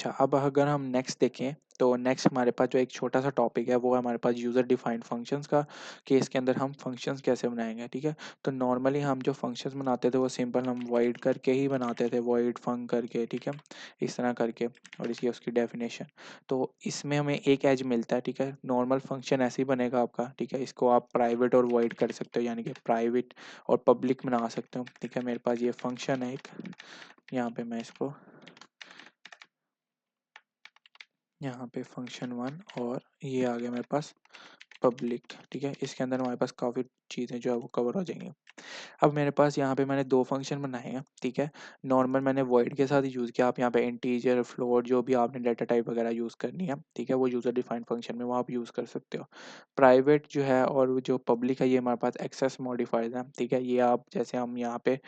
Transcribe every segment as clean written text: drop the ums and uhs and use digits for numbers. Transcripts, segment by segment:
अच्छा, अब अगर हम नेक्स्ट देखें तो नेक्स्ट हमारे पास जो एक छोटा सा टॉपिक है वो है हमारे पास यूज़र डिफाइंड फंक्शंस का, कि इसके अंदर हम फंक्शंस कैसे बनाएंगे। ठीक है, तो नॉर्मली हम जो फंक्शंस बनाते थे वो सिंपल हम वॉइड करके ही बनाते थे, वॉइड फंक करके, ठीक है, इस तरह करके, और इसकी उसकी डेफिनेशन। तो इसमें हमें एक एज मिलता है, ठीक है, नॉर्मल फंक्शन ऐसे ही बनेगा आपका। ठीक है, इसको आप प्राइवेट और वॉइड कर सकते हो, यानी कि प्राइवेट और पब्लिक बना सकते हो। ठीक है, मेरे पास ये फंक्शन है एक, यहाँ पे मैं इसको, यहाँ पे फंक्शन 1 और ये आ गया मेरे पास पब्लिक। ठीक है, इसके अंदर हमारे पास काफ़ी चीज़ें जो है वो कवर हो जाएंगी। अब मेरे पास यहाँ पे मैंने दो फंक्शन बनाए हैं। ठीक है, नॉर्मल मैंने वॉइड के साथ यूज़ किया, आप यहाँ पे इंटीजर, फ्लोट, जो भी आपने डाटा टाइप वगैरह यूज़ करनी है, ठीक है, वो यूज़र डिफाइंड फंक्शन में वो आप यूज़ कर सकते हो। प्राइवेट जो है और वो जो पब्लिक है ये हमारे पास एक्सेस मॉडिफायर्स हैं। ठीक है, ये आप जैसे हम यहाँ पे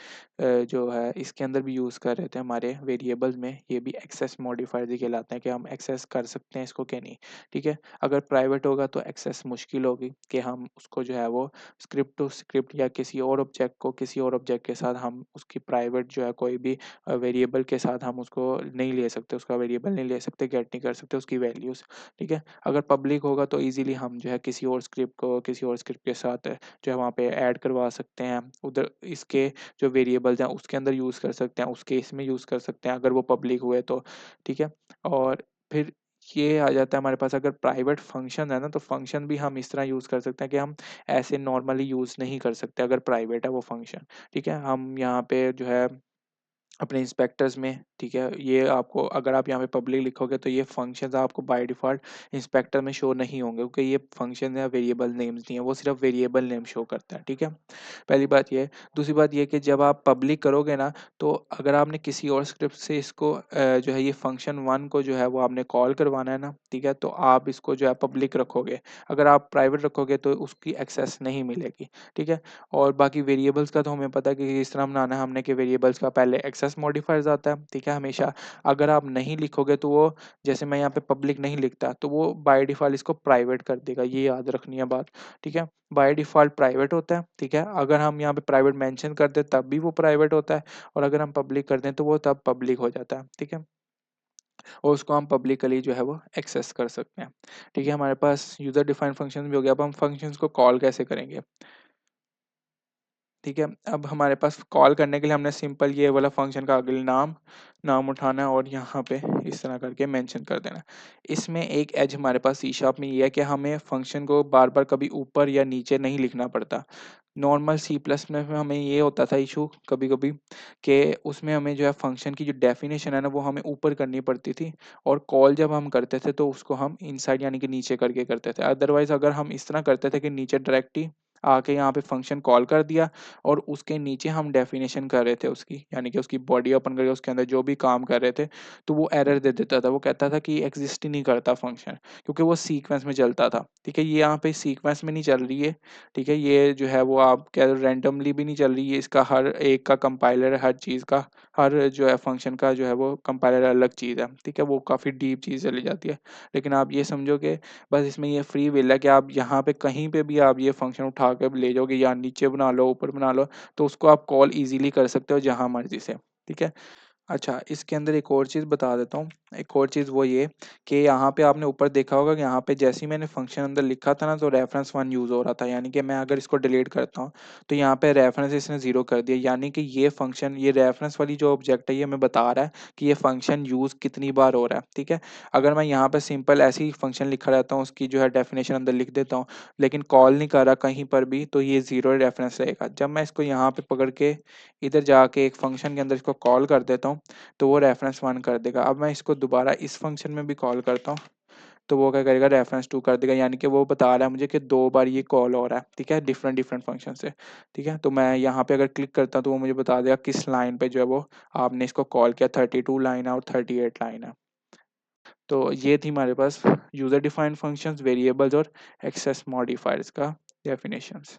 जो है इसके अंदर भी यूज़ कर रहे थे हमारे वेरिएबल्स में, ये भी एक्सेस मॉडिफायर्स ही कहलाते हैं कि हम एक्सेस कर सकते हैं इसको क्या नहीं। ठीक है, अगर प्राइवेट होगा तो एक्सेस मुश्किल होगी कि हम उसको जो है वो स्क्रिप्ट टू स्क्रिप्ट या किसी और ऑब्जेक्ट को किसी और ऑब्जेक्ट के साथ हम उसकी प्राइवेट जो है कोई भी वेरिएबल के साथ हम उसको नहीं ले सकते, उसका वेरिएबल नहीं ले सकते, गेट नहीं कर सकते उसकी वैल्यूज़। ठीक है, अगर पब्लिक होगा तो इजीली हम जो है किसी और स्क्रिप्ट को किसी और स्क्रिप्ट के साथ जो है वहाँ पे ऐड करवा सकते हैं, उधर इसके जो वेरिएबल्स हैं उसके अंदर यूज़ कर सकते हैं, उसके इसमें यूज़ कर सकते हैं अगर वो पब्लिक हुए तो। ठीक है, और फिर ये आ जाता है हमारे पास, अगर प्राइवेट फंक्शन है ना तो फंक्शन भी हम इस तरह यूज़ कर सकते हैं कि हम ऐसे नॉर्मली यूज़ नहीं कर सकते अगर प्राइवेट है वो फंक्शन। ठीक है, हम यहाँ पे जो है अपने इंस्पेक्टर्स में, ठीक है, ये आपको अगर आप यहाँ पे पब्लिक लिखोगे तो ये फंक्शंस आपको बाय डिफ़ॉल्ट इंस्पेक्टर में शो नहीं होंगे, क्योंकि ये फंक्शन या वेरिएबल नेम्स नहीं है, वो सिर्फ वेरिएबल नेम शो करता है। ठीक है, पहली बात ये है। दूसरी बात ये कि जब आप पब्लिक करोगे ना तो अगर आपने किसी और स्क्रिप्ट से इसको जो है ये फंक्शन 1 को जो है वो आपने कॉल करवाना है ना, ठीक है, तो आप इसको जो है पब्लिक रखोगे। अगर आप प्राइवेट रखोगे तो उसकी एक्सेस नहीं मिलेगी। ठीक है, और बाकी वेरिएबल्स का तो हमें पता है कि किस तरह बनाना है हमने, कि वेरिएबल्स का पहले एक्सेस मॉडिफायर्स आता है। ठीक है, हमेशा अगर आप नहीं लिखोगे तो वो, जैसे मैं यहाँ पे पब्लिक नहीं लिखता तो वो बाय डिफ़ॉल्ट इसको प्राइवेट कर देगा, ये याद रखनी है बात। ठीक है, बाय डिफ़ॉल्ट प्राइवेट होता है। ठीक है, अगर हम यहाँ पे प्राइवेट मेंशन कर दें तब भी वो प्राइवेट होता है, और अगर हम पब्लिक कर दें तो वो तब पब्लिक हो जाता है। ठीक है, और उसको हम पब्लिकली जो है वो एक्सेस कर सकते हैं। ठीक है, हमारे पास यूज़र डिफाइंड फंक्शन भी हो गया। अब हम फंक्शंस को कॉल कैसे करेंगे। ठीक है, अब हमारे पास कॉल करने के लिए हमने सिंपल ये वाला फंक्शन का अगले नाम उठाना है और यहाँ पे इस तरह करके मेंशन कर देना। इसमें एक एज हमारे पास सी शार्प में ये है कि हमें फंक्शन को बार बार कभी ऊपर या नीचे नहीं लिखना पड़ता। नॉर्मल सी प्लस में हमें ये होता था इशू कभी कभी, कि उसमें हमें जो है फंक्शन की जो डेफिनेशन है ना वो हमें ऊपर करनी पड़ती थी, और कॉल जब हम करते थे तो उसको हम इनसाइड यानी कि नीचे करके करते थे। अदरवाइज अगर हम इस तरह करते थे कि नीचे डायरेक्ट ही आके यहाँ पे फंक्शन कॉल कर दिया और उसके नीचे हम डेफिनेशन कर रहे थे उसकी, यानी कि उसकी बॉडी ओपन करके उसके अंदर जो भी काम कर रहे थे, तो वो एरर दे देता था। वो कहता था कि एग्जिस्ट ही नहीं करता फंक्शन, क्योंकि वो सीक्वेंस में चलता था। ठीक है, ये यहाँ पे सीक्वेंस में नहीं चल रही है। ठीक है, ये जो है वो आप कह रैंडमली भी नहीं चल रही है, इसका हर एक का कंपाइलर, हर चीज़ का, हर जो है फंक्शन का जो है वो कंपाइलर अलग चीज़ है। ठीक है, वो काफ़ी डीप चीज़ चली जाती है। लेकिन आप ये समझो कि बस इसमें ये फ्री विल है कि आप यहाँ पे कहीं पे भी आप ये फंक्शन उठा के ले जाओगे, या नीचे बना लो, ऊपर बना लो, तो उसको आप कॉल ईज़िली कर सकते हो जहाँ मर्ज़ी से। ठीक है? अच्छा, इसके अंदर एक और चीज़ बता देता हूँ। एक और चीज़ वो ये कि यहाँ पे आपने ऊपर देखा होगा कि यहाँ पे जैसे ही मैंने फंक्शन अंदर लिखा था ना तो रेफरेंस 1 यूज़ हो रहा था। यानी कि मैं अगर इसको डिलीट करता हूँ तो यहाँ पे रेफरेंस इसने 0 कर दिया। यानी कि ये फंक्शन, ये रेफरेंस वाली जो ऑब्जेक्ट है ये हमें बता रहा है कि ये फंक्शन यूज़ कितनी बार हो रहा है। ठीक है? अगर मैं यहाँ पे सिंपल ऐसे ही फंक्शन लिखा रहता हूँ, उसकी जो है डेफिनेशन अंदर लिख देता हूँ, लेकिन कॉल नहीं कर रहा कहीं पर भी, तो ये 0 रेफरेंस रहेगा। जब मैं इसको यहाँ पे पकड़ के इधर जाके एक फंक्शन के अंदर इसको कॉल कर देता हूँ तो वो रेफरेंस 1 कर देगा। अब मैं इसको दोबारा इस फंक्शन में भी कॉल करता हूँ, तो वो क्या करेगा, रेफरेंस 2 कर देगा। यानी कि वो बता रहा है मुझे कि 2 बार ये कॉल हो रहा है। ठीक है? डिफरेंट डिफरेंट फंक्शन से। ठीक है? तो मैं यहाँ पे अगर क्लिक करता हूँ तो वो मुझे बता देगा किस लाइन पे जो है वो आपने इसको कॉल किया, 32 लाइन है और 38 लाइन है। तो ये थी हमारे पास यूज़र डिफाइंड फंक्शंस, वेरिएबल्स और एक्सेस मॉडिफायर्स का डेफिनेशंस।